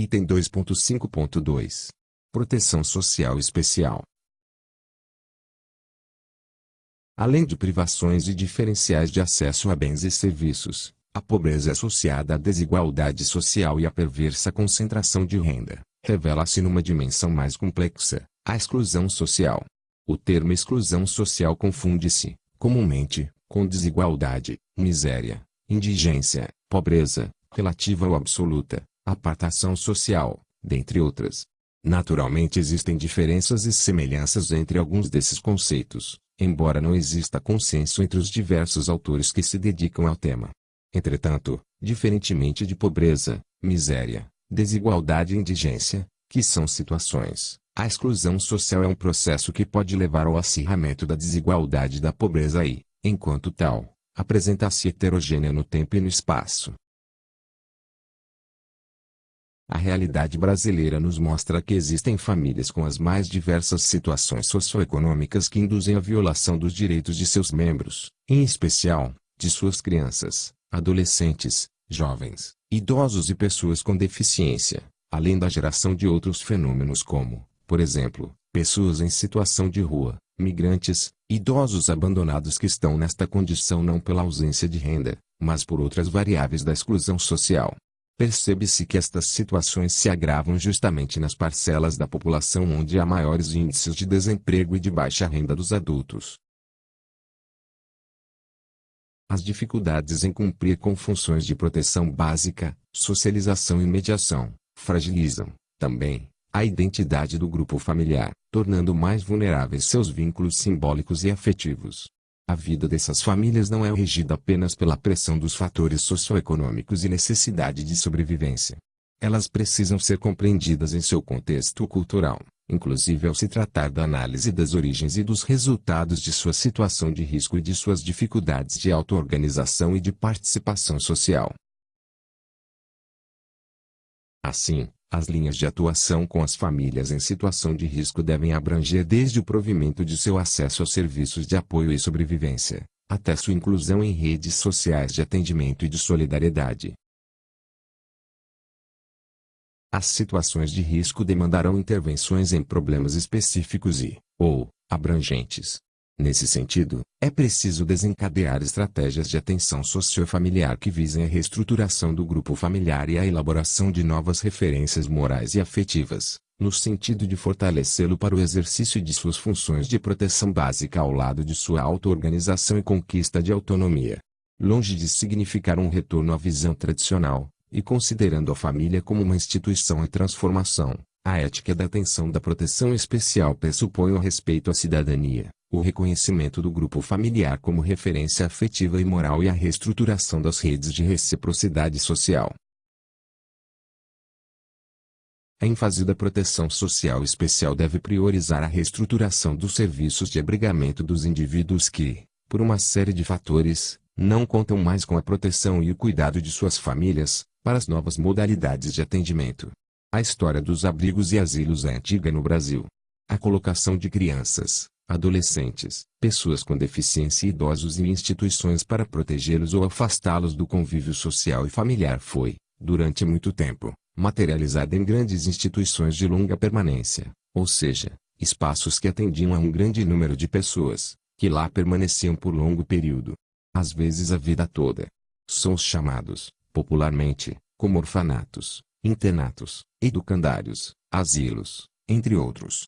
Item 2.5.2. Proteção social especial. Além de privações e diferenciais de acesso a bens e serviços, a pobreza associada à desigualdade social e à perversa concentração de renda, revela-se numa dimensão mais complexa, a exclusão social. O termo exclusão social confunde-se, comumente, com desigualdade, miséria, indigência, pobreza, relativa ou absoluta, apartação social, dentre outras. Naturalmente existem diferenças e semelhanças entre alguns desses conceitos, embora não exista consenso entre os diversos autores que se dedicam ao tema. Entretanto, diferentemente de pobreza, miséria, desigualdade e indigência, que são situações, a exclusão social é um processo que pode levar ao acirramento da desigualdade e da pobreza e, enquanto tal, apresenta-se heterogênea no tempo e no espaço. A realidade brasileira nos mostra que existem famílias com as mais diversas situações socioeconômicas que induzem a violação dos direitos de seus membros, em especial, de suas crianças, adolescentes, jovens, idosos e pessoas com deficiência, além da geração de outros fenômenos como, por exemplo, pessoas em situação de rua, migrantes, idosos abandonados que estão nesta condição não pela ausência de renda, mas por outras variáveis da exclusão social. Percebe-se que estas situações se agravam justamente nas parcelas da população onde há maiores índices de desemprego e de baixa renda dos adultos. As dificuldades em cumprir com funções de proteção básica, socialização e mediação, fragilizam, também, a identidade do grupo familiar, tornando mais vulneráveis seus vínculos simbólicos e afetivos. A vida dessas famílias não é regida apenas pela pressão dos fatores socioeconômicos e necessidade de sobrevivência. Elas precisam ser compreendidas em seu contexto cultural, inclusive ao se tratar da análise das origens e dos resultados de sua situação de risco e de suas dificuldades de auto-organização e de participação social. Assim, as linhas de atuação com as famílias em situação de risco devem abranger desde o provimento de seu acesso aos serviços de apoio e sobrevivência, até sua inclusão em redes sociais de atendimento e de solidariedade. As situações de risco demandarão intervenções em problemas específicos ou abrangentes. Nesse sentido, é preciso desencadear estratégias de atenção sociofamiliar que visem a reestruturação do grupo familiar e a elaboração de novas referências morais e afetivas, no sentido de fortalecê-lo para o exercício de suas funções de proteção básica ao lado de sua auto-organização e conquista de autonomia. Longe de significar um retorno à visão tradicional, e considerando a família como uma instituição em transformação, a ética da atenção da proteção especial pressupõe o respeito à cidadania, o reconhecimento do grupo familiar como referência afetiva e moral e a reestruturação das redes de reciprocidade social. A ênfase da proteção social especial deve priorizar a reestruturação dos serviços de abrigamento dos indivíduos que, por uma série de fatores, não contam mais com a proteção e o cuidado de suas famílias, para as novas modalidades de atendimento. A história dos abrigos e asilos é antiga no Brasil. A colocação de crianças, adolescentes, pessoas com deficiência e idosos em instituições para protegê-los ou afastá-los do convívio social e familiar foi, durante muito tempo, materializada em grandes instituições de longa permanência, ou seja, espaços que atendiam a um grande número de pessoas, que lá permaneciam por longo período, às vezes a vida toda. São os chamados, popularmente, como orfanatos, internatos, educandários, asilos, entre outros.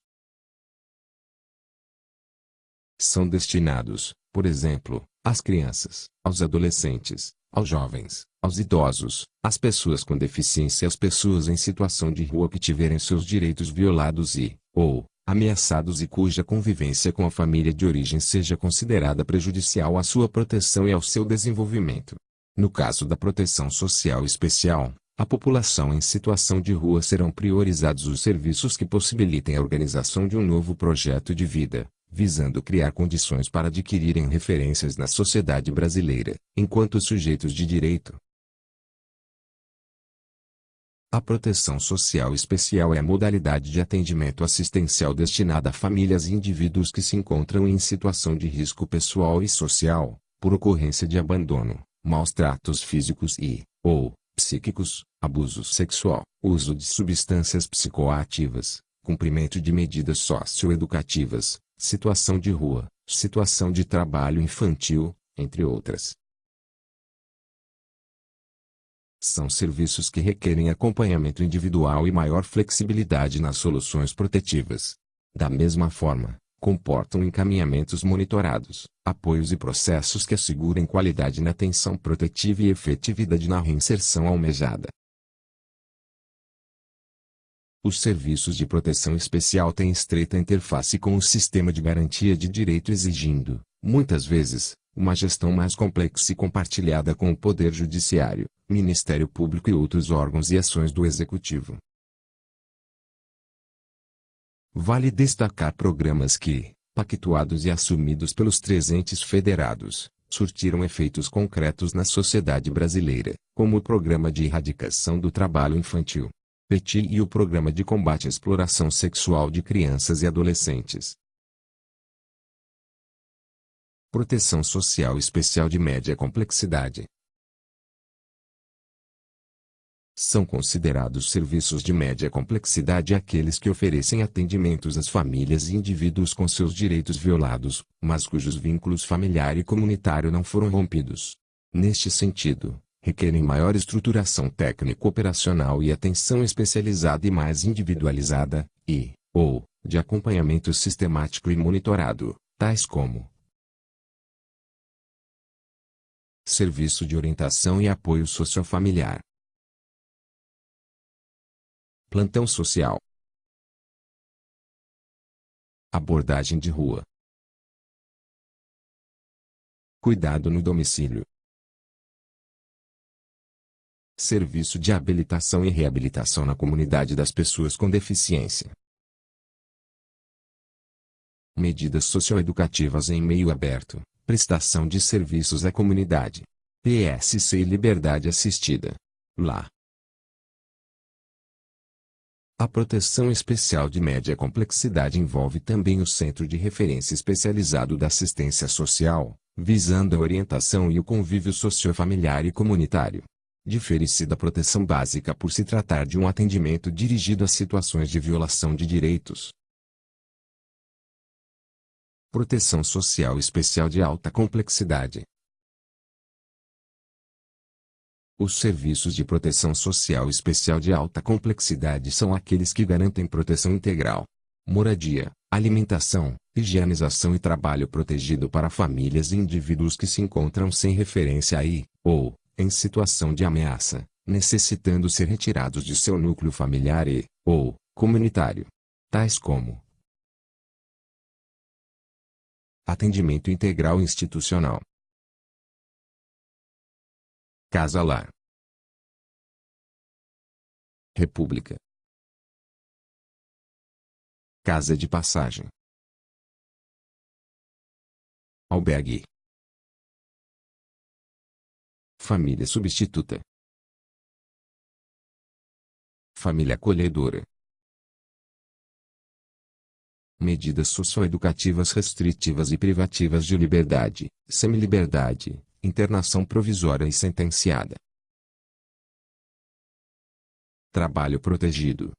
São destinados, por exemplo, às crianças, aos adolescentes, aos jovens, aos idosos, às pessoas com deficiência e às pessoas em situação de rua que tiverem seus direitos violados ou ameaçados e cuja convivência com a família de origem seja considerada prejudicial à sua proteção e ao seu desenvolvimento. No caso da proteção social especial, a população em situação de rua serão priorizados os serviços que possibilitem a organização de um novo projeto de vida, visando criar condições para adquirirem referências na sociedade brasileira, enquanto sujeitos de direito. A proteção social especial é a modalidade de atendimento assistencial destinada a famílias e indivíduos que se encontram em situação de risco pessoal e social, por ocorrência de abandono, maus tratos físicos ou psíquicos, abuso sexual, uso de substâncias psicoativas, cumprimento de medidas socioeducativas, situação de rua, situação de trabalho infantil, entre outras. São serviços que requerem acompanhamento individual e maior flexibilidade nas soluções protetivas. Da mesma forma, comportam encaminhamentos monitorados, apoios e processos que assegurem qualidade na atenção protetiva e efetividade na reinserção almejada. Os serviços de proteção especial têm estreita interface com o sistema de garantia de direito, exigindo, muitas vezes, uma gestão mais complexa e compartilhada com o Poder Judiciário, Ministério Público e outros órgãos e ações do Executivo. Vale destacar programas que, pactuados e assumidos pelos três entes federados, surtiram efeitos concretos na sociedade brasileira, como o Programa de Erradicação do Trabalho Infantil, PETI, e o Programa de Combate à Exploração Sexual de Crianças e Adolescentes. Proteção Social Especial de Média Complexidade. São considerados serviços de média complexidade aqueles que oferecem atendimentos às famílias e indivíduos com seus direitos violados, mas cujos vínculos familiar e comunitário não foram rompidos. Neste sentido, requerem maior estruturação técnico-operacional e atenção especializada e mais individualizada, ou, de acompanhamento sistemático e monitorado, tais como Serviço de Orientação e Apoio Sociofamiliar, Plantão Social, Abordagem de Rua, Cuidado no Domicílio, Serviço de Habilitação e Reabilitação na Comunidade das Pessoas com Deficiência, Medidas Socioeducativas em Meio Aberto, Prestação de Serviços à Comunidade, PSC e Liberdade Assistida, LA. A proteção especial de média complexidade envolve também o Centro de Referência Especializado da Assistência Social, visando a orientação e o convívio sociofamiliar e comunitário. Difere-se da proteção básica por se tratar de um atendimento dirigido a situações de violação de direitos. Proteção Social Especial de Alta Complexidade. Os serviços de proteção social especial de alta complexidade são aqueles que garantem proteção integral, moradia, alimentação, higienização e trabalho protegido para famílias e indivíduos que se encontram sem referência ou em situação de ameaça, necessitando ser retirados de seu núcleo familiar ou comunitário, tais como atendimento integral institucional, Casa-lar, República, Casa de Passagem, Albergue, Família Substituta, Família Acolhedora, Medidas socioeducativas restritivas e privativas de liberdade, semiliberdade, internação provisória e sentenciada, trabalho protegido,